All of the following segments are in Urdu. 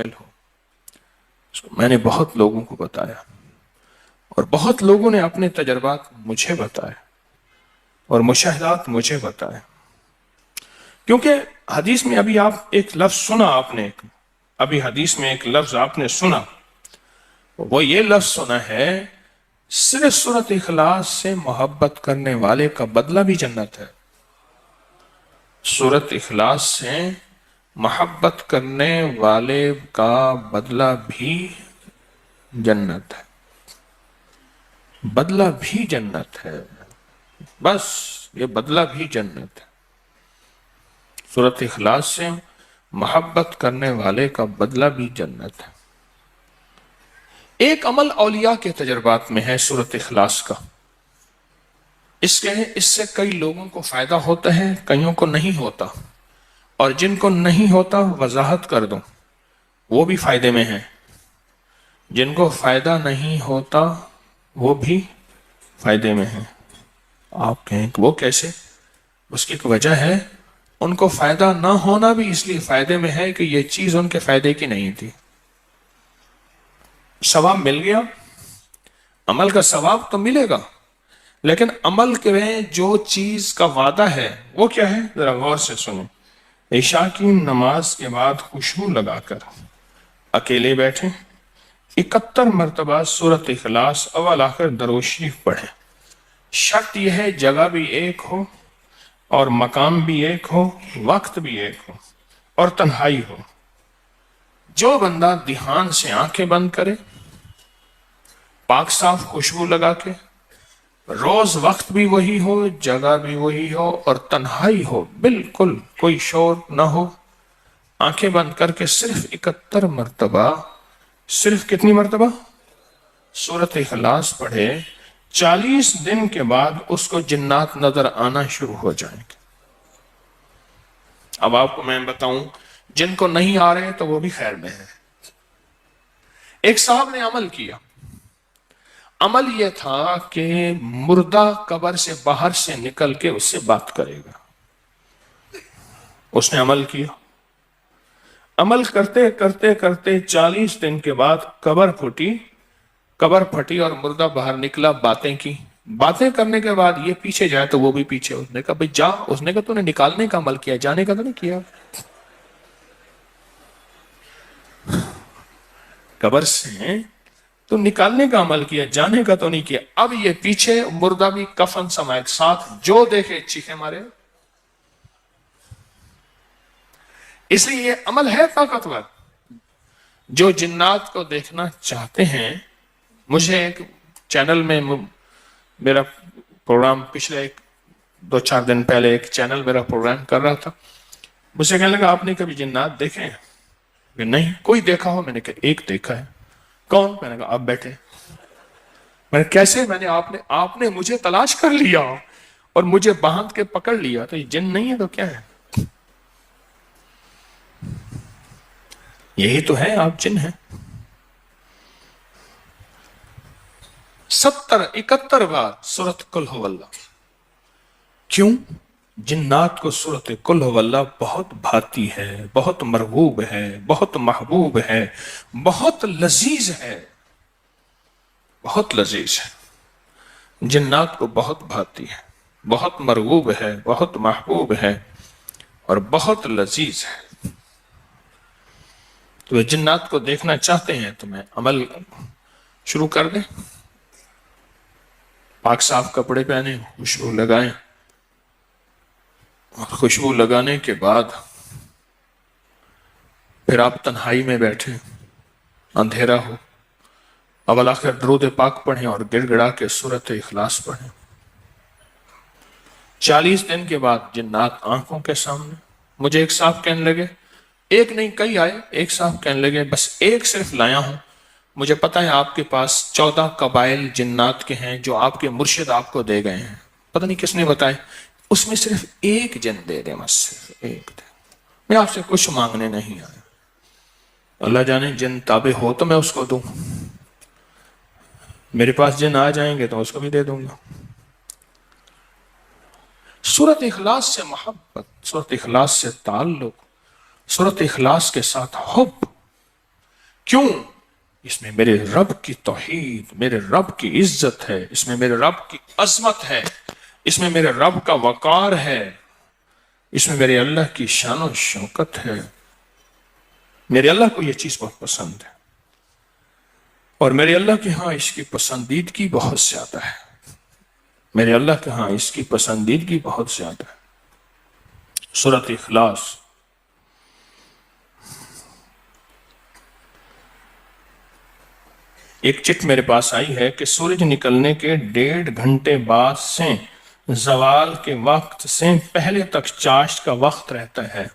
شامل ہو. اس کو میں نے بہت لوگوں کو بتایا اور بہت لوگوں نے اپنے تجربات مجھے بتائے اور مشاہدات مجھے بتائے. کیونکہ حدیث میں ابھی آپ ایک لفظ سنا، ابھی حدیث میں ایک لفظ آپ نے سنا، وہ یہ لفظ سنا ہے صرف سورۃ اخلاص سے محبت کرنے والے کا بدلہ بھی جنت ہے. سورۃ اخلاص سے محبت کرنے والے کا بدلہ بھی جنت ہے، بدلہ بھی جنت ہے. بس یہ بدلہ بھی جنت ہے. سورۃ اخلاص سے محبت کرنے والے کا بدلہ بھی جنت ہے. ایک عمل اولیاء کے تجربات میں ہے سورۃ اخلاص کا. اس سے کئی لوگوں کو فائدہ ہوتا ہے، کئیوں کو نہیں ہوتا. اور جن کو نہیں ہوتا وضاحت کر دوں، وہ بھی فائدے میں ہیں. جن کو فائدہ نہیں ہوتا وہ بھی فائدے میں ہیں. آپ کہیں کہ وہ کیسے؟ اس کی ایک وجہ ہے، ان کو فائدہ نہ ہونا بھی اس لیے فائدے میں ہے کہ یہ چیز ان کے فائدے کی نہیں تھی. ثواب مل گیا، عمل کا ثواب تو ملے گا، لیکن عمل کے میں جو چیز کا وعدہ ہے وہ کیا ہے؟ ذرا غور سے سنیں. عشاء کی نماز کے بعد خوشبو لگا کر اکیلے بیٹھیں، 71 مرتبہ سورۃ اخلاص اول آخر درود شریف پڑھیں. شرط یہ ہے جگہ بھی ایک ہو اور مقام بھی ایک ہو، وقت بھی ایک ہو اور تنہائی ہو. جو بندہ دھیان سے آنکھیں بند کرے، پاک صاف خوشبو لگا کے، روز وقت بھی وہی ہو، جگہ بھی وہی ہو اور تنہائی ہو، بالکل کوئی شور نہ ہو، آنکھیں بند کر کے صرف 71 مرتبہ، صرف کتنی مرتبہ؟ سورۃ اخلاص پڑھے، 40 دن کے بعد اس کو جنات نظر آنا شروع ہو جائیں گے. اب آپ کو میں بتاؤں، جن کو نہیں آ رہے تو وہ بھی خیر میں ہے. ایک صاحب نے عمل کیا. عمل یہ تھا کہ مردہ قبر سے باہر سے نکل کے اس سے بات کرے گا. اس نے عمل کیا، عمل کرتے کرتے کرتے 40 دن کے بعد قبر پھٹی اور مردہ باہر نکلا، باتیں کی. باتیں کرنے کے بعد یہ پیچھے جائے تو وہ بھی پیچھے. اس نے کہا بھئی جا. اس نے کہا تو نے نکالنے کا عمل کیا، جانے کا تو نہیں کیا. قبر سے تو نکالنے کا عمل کیا، جانے کا تو نہیں کیا. اب یہ پیچھے مردہ بھی کفن سمیت ساتھ، جو دیکھے چیخے مارے. اس لیے یہ عمل ہے طاقتور. جو جنات کو دیکھنا چاہتے ہیں، مجھے ایک چینل میں میرا پروگرام پچھلے 2-4 دن پہلے ایک چینل میرا پروگرام کر رہا تھا. مجھ سے کہنے لگا آپ نے کبھی جنات دیکھے ہیں؟ کہ نہیں. کوئی دیکھا ہو؟ میں نے کہا ایک دیکھا ہے. کون؟ میں نے کہا آپ بیٹھے. میں نے کیسے؟ میں نے آپ نے مجھے تلاش کر لیا اور مجھے باندھ کے پکڑ لیا. تو یہ جن نہیں ہے تو کیا ہے؟ یہی تو ہے، آپ جن ہیں. 71 بار سورۃ قل ھو اللہ. کیوں؟ جنات کو سورۃ قل ھو اللہ بہت بھاتی ہے، بہت مرغوب ہے، بہت محبوب ہے، بہت لذیذ ہے، بہت لذیذ ہے. جنات کو بہت بھاتی ہے، بہت مرغوب ہے، بہت محبوب ہے اور بہت لذیذ ہے. تو جنات کو دیکھنا چاہتے ہیں تو میں عمل شروع کر دیں. پاک صاف کپڑے پہنے، خوشبو لگائیں، اور خوشبو لگانے کے بعد پھر آپ تنہائی میں بیٹھیں، اندھیرا ہو، اول آخر درود پاک پڑھیں اور گڑ گڑا کے سورۃ اخلاص پڑھیں. 40 دن کے بعد جنات آنکھوں کے سامنے. مجھے ایک صاحب کہنے لگے، ایک نہیں کئی آئے. ایک صاحب کہنے لگے بس ایک صرف لایا ہوں، مجھے پتا ہے آپ کے پاس 14 قبائل جنات کے ہیں جو آپ کے مرشد آپ کو دے گئے ہیں. پتہ نہیں کس نے بتائے. اس میں صرف ایک جن دے دے، بس صرف ایک دے. میں آپ سے کچھ مانگنے نہیں آیا. اللہ جانے جن تابع ہو تو میں اس کو دوں، میرے پاس جن آ جائیں گے تو اس کو بھی دے دوں گا. سورۃ اخلاص سے محبت، سورۃ اخلاص سے تعلق، سورۃ اخلاص کے ساتھ حب، کیوں؟ اس میں میرے رب کی توحید، میرے رب کی عزت ہے، اس میں میرے رب کی عظمت ہے، اس میں میرے رب کا وقار ہے، اس میں میرے اللہ کی شان و شوکت ہے۔ میرے اللہ کو یہ چیز بہت پسند ہے، اور میرے اللہ کے ہاں اس کی پسندیدگی بہت زیادہ ہے۔ میرے اللہ کے ہاں اس کی پسندیدگی بہت زیادہ ہے۔ سورۃ اخلاص، ایک چٹ میرے پاس آئی ہے کہ سورج نکلنے کے 1.5 گھنٹے بعد سے زوال کے وقت سے پہلے تک چاشت کا وقت رہتا ہے۔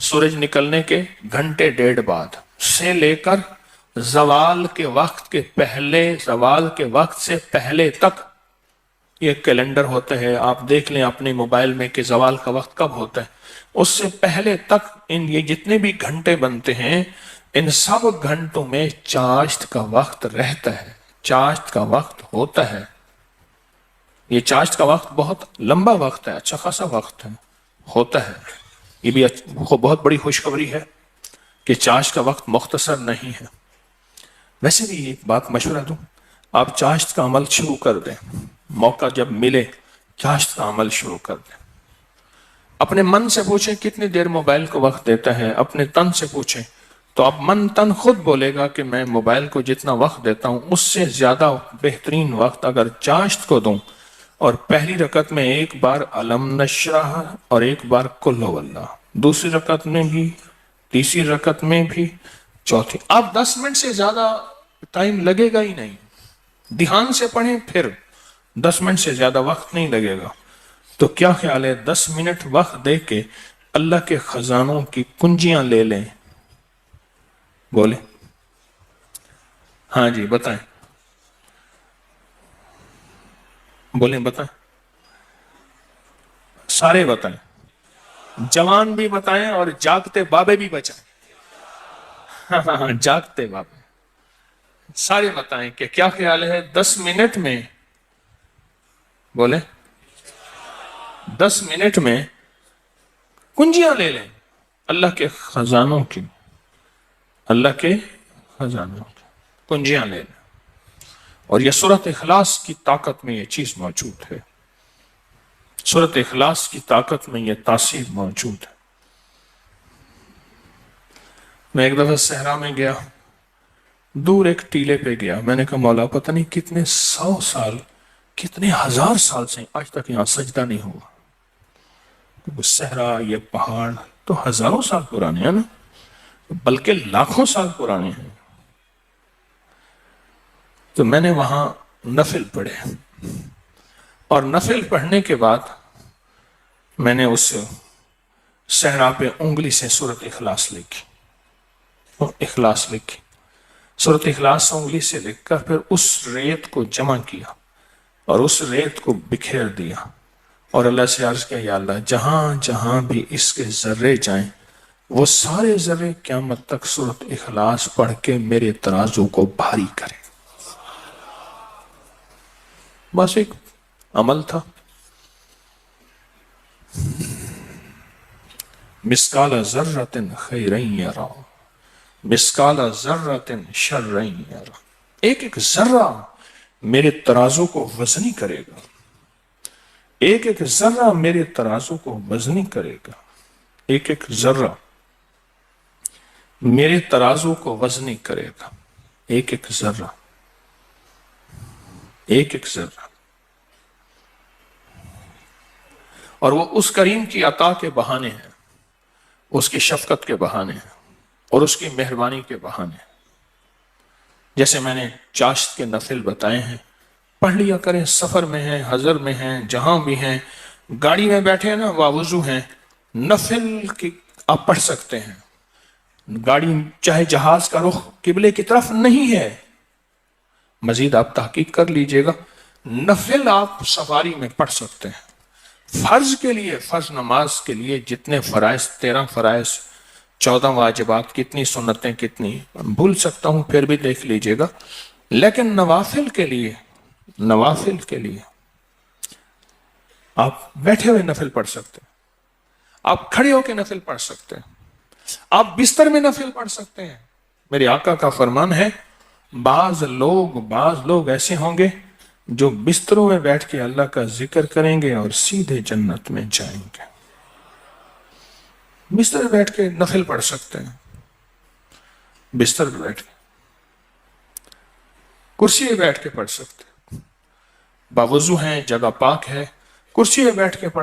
سورج نکلنے کے 1.5 گھنٹے بعد سے لے کر زوال کے وقت سے پہلے تک، یہ کیلنڈر ہوتا ہے، آپ دیکھ لیں اپنے موبائل میں کہ زوال کا وقت کب ہوتا ہے، اس سے پہلے تک یہ جتنے بھی گھنٹے بنتے ہیں، ان سب گھنٹوں میں چاشت کا وقت رہتا ہے، چاشت کا وقت ہوتا ہے۔ یہ چاشت کا وقت بہت لمبا وقت ہے، اچھا خاصا وقت ہے، ہوتا ہے۔ یہ بھی بہت بڑی خوشخبری ہے کہ چاشت کا وقت مختصر نہیں ہے۔ ویسے بھی ایک بات مشورہ دوں، آپ چاشت کا عمل شروع کر دیں، موقع جب ملے چاشت کا عمل شروع کر دیں۔ اپنے من سے پوچھیں کتنی دیر موبائل کو وقت دیتا ہے، اپنے تن سے پوچھیں تو اب من تن خود بولے گا کہ میں موبائل کو جتنا وقت دیتا ہوں اس سے زیادہ بہترین وقت اگر چاشت کو دوں، اور پہلی رکعت میں ایک بار علم نشرح اور ایک بار کل ہو اللہ، دوسری رکعت میں بھی، تیسری رکعت میں بھی، چوتھی، اب 10 منٹ سے زیادہ ٹائم لگے گا ہی نہیں، دھیان سے پڑھیں پھر 10 منٹ سے زیادہ وقت نہیں لگے گا۔ تو کیا خیال ہے 10 منٹ وقت دے کے اللہ کے خزانوں کی کنجیاں لے لیں؟ بولیں، ہاں جی بتائیں، بولیں بتائیں، سارے بتائیں، جوان بھی بتائیں اور جاگتے بابے بھی بچائیں۔ ہاں جاگتے بابے سارے بتائیں کہ کیا خیال ہے 10 منٹ میں، بولیں 10 منٹ میں کنجیاں لے لیں اللہ کے خزانوں کی، اللہ کے خزانوں کی کنجیاں لے لیں۔ اور یہ سورۃ اخلاص کی طاقت میں یہ چیز موجود ہے، سورۃ اخلاص کی طاقت میں یہ تاثیر موجود ہے۔ میں ایک دفعہ صحرا میں گیا، دور ایک ٹیلے پہ گیا، میں نے کہا مولا پتہ نہیں کتنے 100 سال، کتنے 1000 سال سے آج تک یہاں سجدہ نہیں ہوا۔ وہ صحرا، یہ پہاڑ تو ہزاروں سال پرانے ہیں نا، بلکہ لاکھوں سال پرانے ہیں۔ تو میں نے وہاں نفل پڑھے، اور نفل پڑھنے کے بعد میں نے اس صحرا پہ انگلی سے سورۃ اخلاص لکھی، اخلاص لکھی، سورۃ اخلاص انگلی سے لکھ کر پھر اس ریت کو جمع کیا اور اس ریت کو بکھیر دیا، اور اللہ سے عرض کیا یا اللہ جہاں جہاں بھی اس کے ذرے جائیں وہ سارے ذرے قیامت تک سورۃ اخلاص پڑھ کے میرے ترازو کو بھاری کریں۔ بس ایک عمل تھا، مثقال ذرۃ خیرا یرا مثقال ذرۃ شرا یرا، ایک ایک ذرہ میرے ترازو کو وزنی کرے گا، ایک ایک ذرہ میرے ترازو کو وزنی کرے گا، ایک ایک ذرہ میرے ترازو کو وزنی کرے گا، ایک ایک ذرہ، ایک ایک ذرہ۔ اور وہ اس کریم کی عطا کے بہانے ہیں، اس کی شفقت کے بہانے ہیں، اور اس کی مہربانی کے بہانے ہیں۔ جیسے میں نے چاشت کے نفل بتائے ہیں، پڑھ لیا کریں، سفر میں ہیں، حضر میں ہیں، جہاں بھی ہیں، گاڑی میں بیٹھے ہیں نا، واوضو ہیں، نفل کی آپ پڑھ سکتے ہیں۔ گاڑی چاہے جہاز کا رخ قبلے کی طرف نہیں ہے، مزید آپ تحقیق کر لیجئے گا، نفل آپ سواری میں پڑھ سکتے ہیں۔ فرض کے لیے، فرض نماز کے لیے جتنے فرائض، 13 فرائض، 14 واجبات، کتنی سنتیں، کتنی بھول سکتا ہوں، پھر بھی دیکھ لیجئے گا۔ لیکن نوافل کے لیے، نوافل کے لیے آپ بیٹھے ہوئے نفل پڑھ سکتے ہیں، آپ کھڑے ہو کے نفل پڑھ سکتے ہیں، آپ بستر میں نفل پڑھ سکتے ہیں، میرے آقا کا فرمان ہے بعض لوگ ایسے ہوں گے جو بستروں میں بیٹھ کے اللہ کا ذکر کریں گے اور سیدھے جنت میں جائیں گے. بستر پہ بیٹھ کے نفل پڑھ سکتے ہیں, بستر پہ بیٹھ کے, کرسی پہ بیٹھ کے پڑھ سکتے ہیں, باوضو ہیں, جگہ پاک ہے, کرسی پہ بیٹھ کے پڑھ